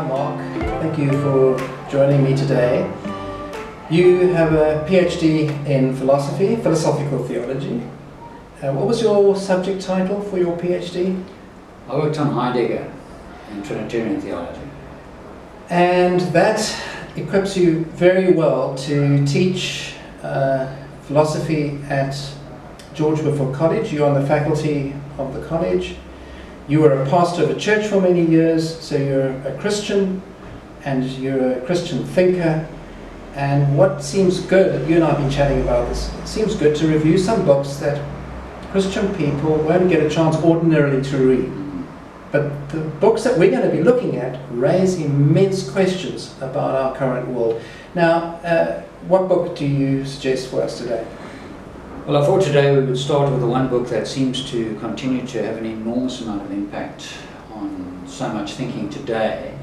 Mark. Thank you for joining me today. You have a PhD in philosophy, philosophical theology. What was your subject title for your PhD? I worked on Heidegger in Trinitarian theology. And that equips you very well to teach philosophy at George Whitfield College. You're on the faculty of the college. You were a pastor of a church for many years, so you're a Christian and you're a Christian thinker. And what seems good, you and I have been chatting about this, it seems good to review some books that Christian people won't get a chance ordinarily to read. But the books that we're going to be looking at raise immense questions about our current world. Now, what book do you suggest for us today? Well, I thought today we would start with the one book that seems to continue to have an enormous amount of impact on so much thinking today.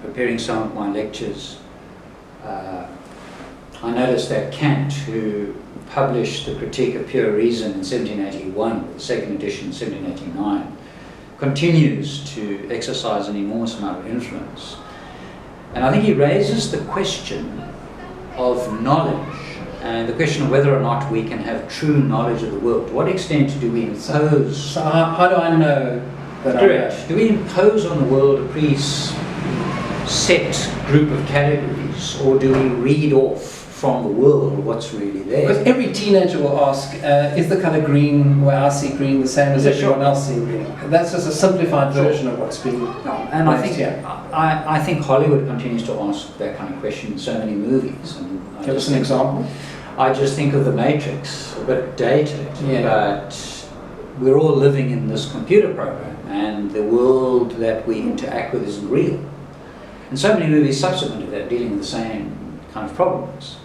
Preparing some of my lectures, I noticed that Kant, who published the Critique of Pure Reason in 1781, the second edition in 1789, continues to exercise an enormous amount of influence. And I think he raises the question of knowledge and the question of whether or not we can have true knowledge of the world. To what extent do we impose... So how do I know that Correct. I know? Do we impose on the world a preset group of categories, or do we read off from the world what's really there? Because every teenager will ask, is the colour green where I see green the same as everyone else sees green? That's just a simplified version of what's being and I think Hollywood continues to ask that kind of question in so many movies. And Give us an example. I just think of The Matrix, a bit dated, but we're all living in this computer program, and the world that we interact with isn't real. And so many movies subsequent to that dealing with the same kind of problems.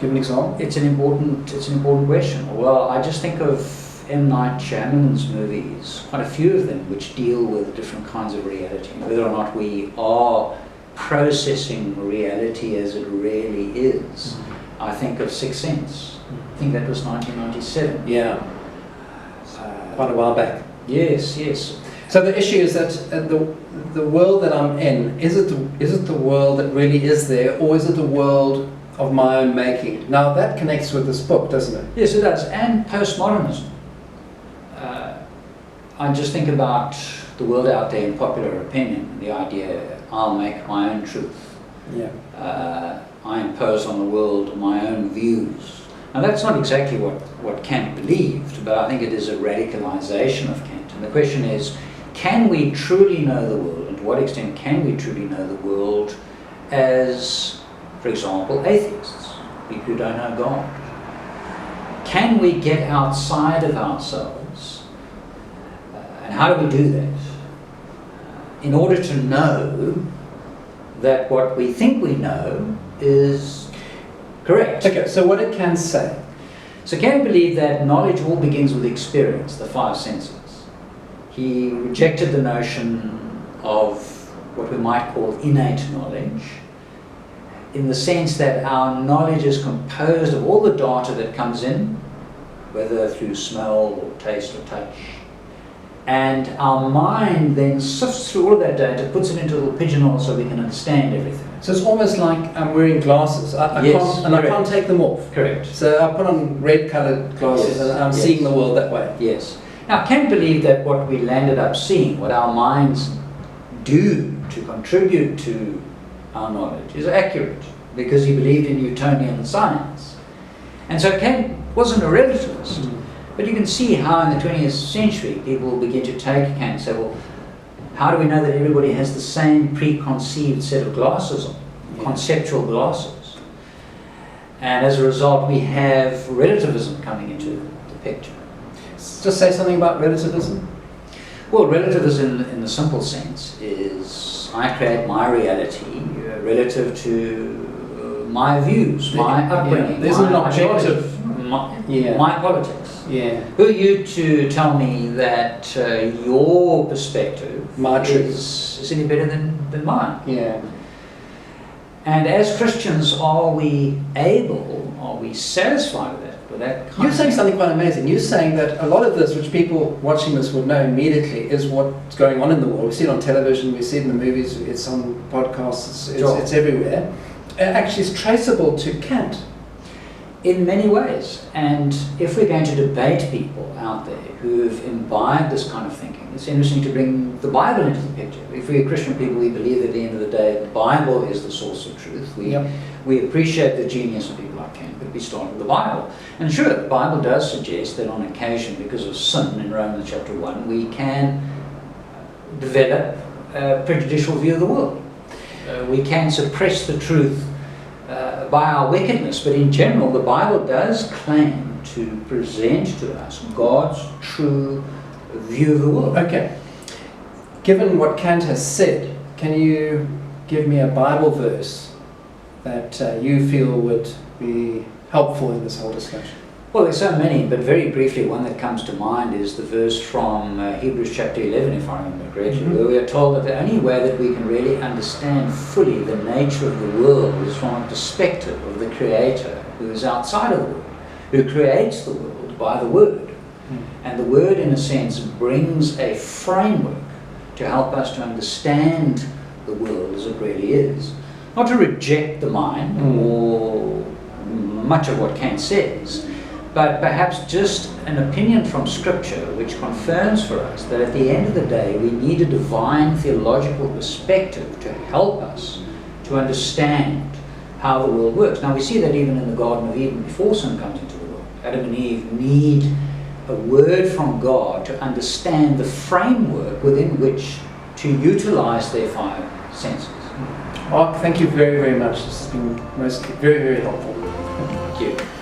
Give an example. It's an important question. Well, I just think of M. Night Shyamalan's movies, quite a few of them, which deal with different kinds of reality, whether or not we are processing reality as it really is. I think of Sixth Sense. I think that was 1997. Yeah. Quite a while back. Yes. So the issue is that the world that I'm in, is it the world that really is there, or is it the world of my own making? Now that connects with this book, doesn't it? Yes, it does. And postmodernism. I just think about the world out there in popular opinion, the idea, I'll make my own truth. Yeah. I impose on the world my own views. Now that's not exactly what Kant believed, but I think it is a radicalization of Kant. And the question is, can we truly know the world, and to what extent can we truly know the world as, for example, atheists, people who don't know God? Can we get outside of ourselves, and how do we do that, in order to know that what we think we know is correct? Okay, so what did Kant say? So Kant believed that knowledge all begins with experience, the five senses. He rejected the notion of what we might call innate knowledge, in the sense that our knowledge is composed of all the data that comes in, whether through smell or taste or touch, and our mind then sifts through all of that data, puts it into a little pigeonhole so we can understand everything. So it's almost like I'm wearing glasses, I can't take them off. Correct. So I put on red-coloured glasses and I'm seeing the world that way. Yes. Now, Kant believed that what we landed up seeing, what our minds do to contribute to our knowledge, is accurate, because he believed in Newtonian science. And so Kant wasn't a relativist. But you can see how in the 20th century people begin to take Kant and say, well, how do we know that everybody has the same preconceived set of glasses on, conceptual glasses? And as a result, we have relativism coming into the picture. Just say something about relativism. Well, relativism in the simple sense is I create my reality relative to my views, my upbringing, there's my an objective, my politics. Yeah. Who are you to tell me that your perspective is any better than mine? Yeah. And as Christians, are we satisfied with that? But that kind You're of saying thing- something quite amazing. You're saying that a lot of this, which people watching this would know immediately, is what's going on in the world. We see it on television, we see it in the movies, it's on podcasts, Sure. it's everywhere. It actually is traceable to Kant. In many ways. And if we're going to debate people out there who've imbibed this kind of thinking, it's interesting to bring the Bible into the picture. If we're Christian people, we believe at the end of the day the Bible is the source of truth. We appreciate the genius of people like Kant, but we start with the Bible. And sure, the Bible does suggest that on occasion, because of sin in Romans chapter 1, we can develop a prejudicial view of the world. We can suppress the truth by our wickedness, but in general the Bible does claim to present to us God's true view of the world. Okay. Given what Kant has said, can you give me a Bible verse that you feel would be helpful in this whole discussion? Well, there's so many, but very briefly, one that comes to mind is the verse from Hebrews chapter 11, if I remember correctly, where we are told that the only way that we can really understand fully the nature of the world is from a perspective of the Creator, who is outside of the world, who creates the world by the Word. And the Word, in a sense, brings a framework to help us to understand the world as it really is. Not to reject the mind or much of what Kant says, but perhaps just an opinion from Scripture which confirms for us that at the end of the day we need a divine theological perspective to help us to understand how the world works. Now we see that even in the Garden of Eden before sin comes into the world. Adam and Eve need a word from God to understand the framework within which to utilize their five senses. Mark, thank you very, very much. This has been very, very helpful. Thank you.